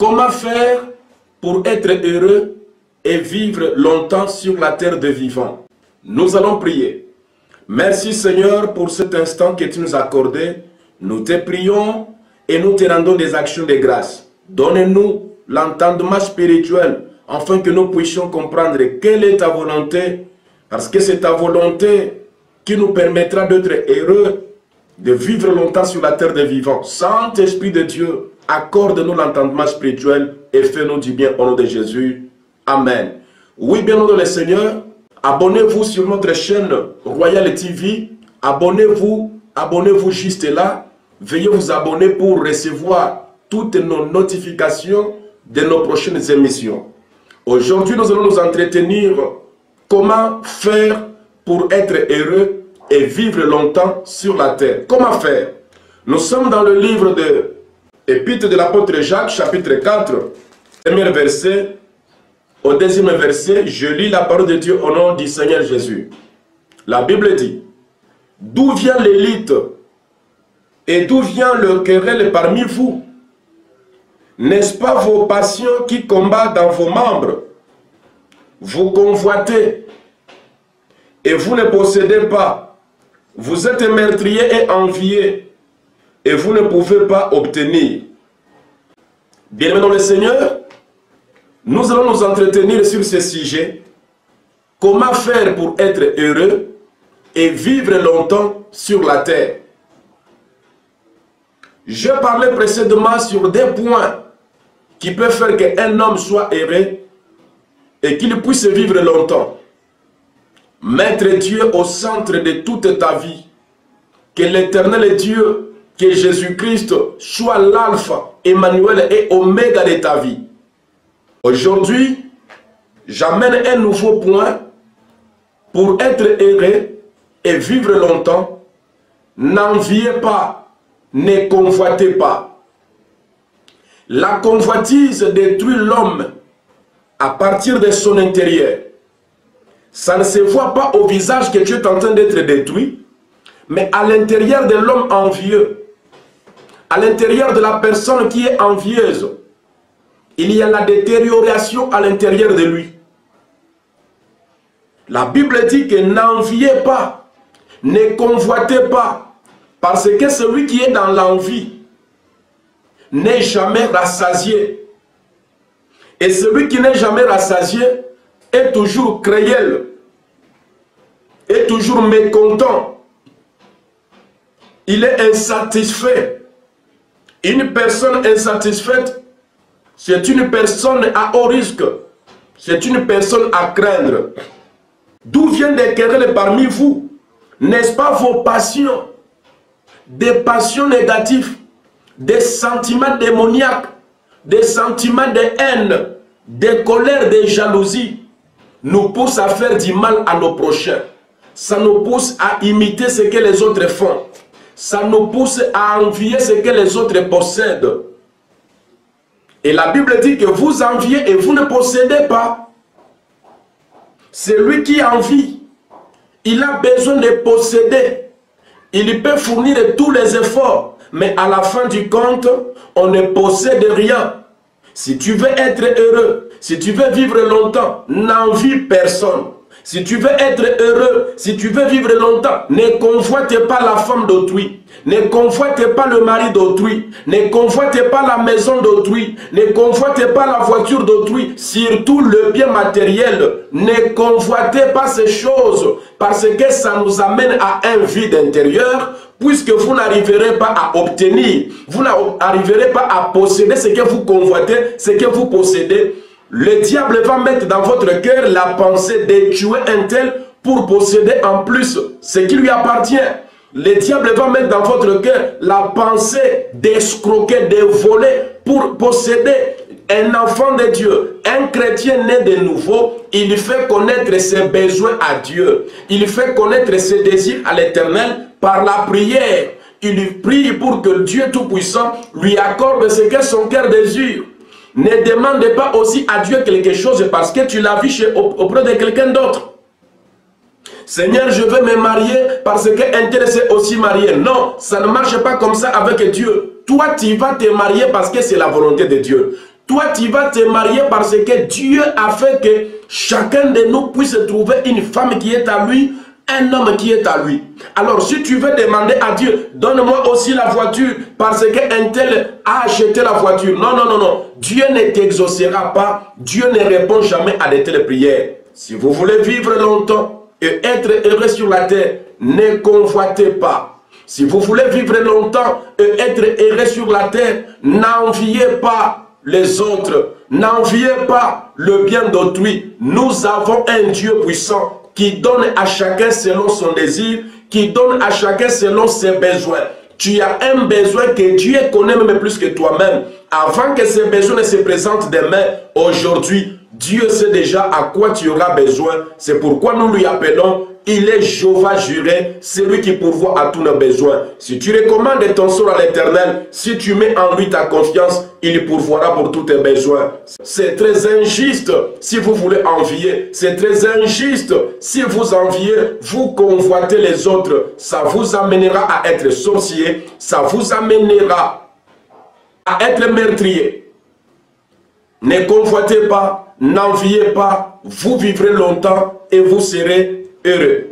Comment faire pour être heureux et vivre longtemps sur la terre des vivants? Nous allons prier. Merci Seigneur pour cet instant que tu nous as accordé. Nous te prions et nous te rendons des actions de grâce. Donne-nous l'entendement spirituel afin que nous puissions comprendre quelle est ta volonté, parce que c'est ta volonté qui nous permettra d'être heureux, de vivre longtemps sur la terre des vivants. Saint-Esprit de Dieu, accorde-nous l'entendement spirituel et fais-nous du bien au nom de Jésus. Amen. Oui, bien au nom du Seigneur, abonnez-vous sur notre chaîne Royal TV. Abonnez-vous juste là. Veuillez vous abonner pour recevoir toutes nos notifications de nos prochaines émissions. Aujourd'hui, nous allons nous entretenir comment faire pour être heureux et vivre longtemps sur la terre. Comment faire? Nous sommes dans le livre de l'Épître de l'apôtre Jacques, chapitre 4, premier verset. Au deuxième verset, je lis la parole de Dieu au nom du Seigneur Jésus. La Bible dit: d'où vient l'élite et d'où vient le querelle parmi vous? N'est-ce pas vos passions qui combattent dans vos membres? Vous convoitez et vous ne possédez pas. Vous êtes meurtriers et enviés et vous ne pouvez pas obtenir. Bien-aimés dans le Seigneur, nous allons nous entretenir sur ce sujet. Comment faire pour être heureux et vivre longtemps sur la terre? Je parlais précédemment sur des points qui peuvent faire qu'un homme soit heureux et qu'il puisse vivre longtemps. Mettre Dieu au centre de toute ta vie. Que l'Éternel Dieu, que Jésus-Christ soit l'alpha, Emmanuel et oméga de ta vie. Aujourd'hui, j'amène un nouveau point pour être heureux et vivre longtemps. N'enviez pas, ne convoitez pas. La convoitise détruit l'homme à partir de son intérieur. Ça ne se voit pas au visage que tu es en train d'être détruit, mais à l'intérieur de l'homme envieux, à l'intérieur de la personne qui est envieuse, il y a la détérioration à l'intérieur de lui. La Bible dit que n'enviez pas, ne convoitez pas, parce que celui qui est dans l'envie n'est jamais rassasié. Et celui qui n'est jamais rassasié est toujours cruel, est toujours mécontent. Il est insatisfait. Une personne insatisfaite, c'est une personne à haut risque. C'est une personne à craindre. D'où viennent des querelles parmi vous? N'est-ce pas vos passions? Des passions négatives, des sentiments démoniaques, des sentiments de haine, des colères, des jalousies, nous poussent à faire du mal à nos prochains. Ça nous pousse à imiter ce que les autres font. Ça nous pousse à envier ce que les autres possèdent. Et la Bible dit que vous enviez et vous ne possédez pas. Celui qui envie, il a besoin de posséder. Il peut fournir tous les efforts, mais à la fin du compte, on ne possède rien. Si tu veux être heureux, si tu veux vivre longtemps, n'envie personne. Si tu veux être heureux, si tu veux vivre longtemps, ne convoite pas la femme d'autrui, ne convoite pas le mari d'autrui, ne convoite pas la maison d'autrui, ne convoite pas la voiture d'autrui, surtout le bien matériel. Ne convoitez pas ces choses parce que ça nous amène à un vide intérieur, puisque vous n'arriverez pas à obtenir, vous n'arriverez pas à posséder ce que vous convoitez, ce que vous possédez. Le diable va mettre dans votre cœur la pensée de tuer un tel pour posséder en plus ce qui lui appartient. Le diable va mettre dans votre cœur la pensée d'escroquer, de voler pour posséder. Un enfant de Dieu, un chrétien né de nouveau, il fait connaître ses besoins à Dieu. Il fait connaître ses désirs à l'Éternel par la prière. Il prie pour que Dieu Tout-Puissant lui accorde ce que son cœur désire. Ne demande pas aussi à Dieu quelque chose parce que tu l'as vu auprès de quelqu'un d'autre. Seigneur, je veux me marier parce qu'un tel s'est aussi marié. Non, ça ne marche pas comme ça avec Dieu. Toi, tu vas te marier parce que c'est la volonté de Dieu. Toi, tu vas te marier parce que Dieu a fait que chacun de nous puisse trouver une femme qui est à lui, un homme qui est à lui. Alors, si tu veux demander à Dieu, donne-moi aussi la voiture parce qu'un tel a acheté la voiture. Non, non, non, non. Dieu ne t'exaucera pas. Dieu ne répond jamais à de telles prières. Si vous voulez vivre longtemps et être heureux sur la terre, ne convoitez pas. Si vous voulez vivre longtemps et être heureux sur la terre, n'enviez pas les autres. N'enviez pas le bien d'autrui. Nous avons un Dieu puissant qui donne à chacun selon son désir, qui donne à chacun selon ses besoins. Tu as un besoin que Dieu connaît même plus que toi-même. Avant que ces besoins ne se présentent demain, aujourd'hui, Dieu sait déjà à quoi tu auras besoin. C'est pourquoi nous lui appelons, il est Jéhovah Jireh, celui qui pourvoit à tous nos besoins. Si tu recommandes ton sort à l'Éternel, si tu mets en lui ta confiance, il pourvoira pour tous tes besoins. C'est très injuste si vous voulez envier. C'est très injuste si vous enviez, vous convoitez les autres. Ça vous amènera à être sorcier. Ça vous amènera à être meurtrier. Ne convoitez pas, n'enviez pas. Vous vivrez longtemps et vous serez heureux.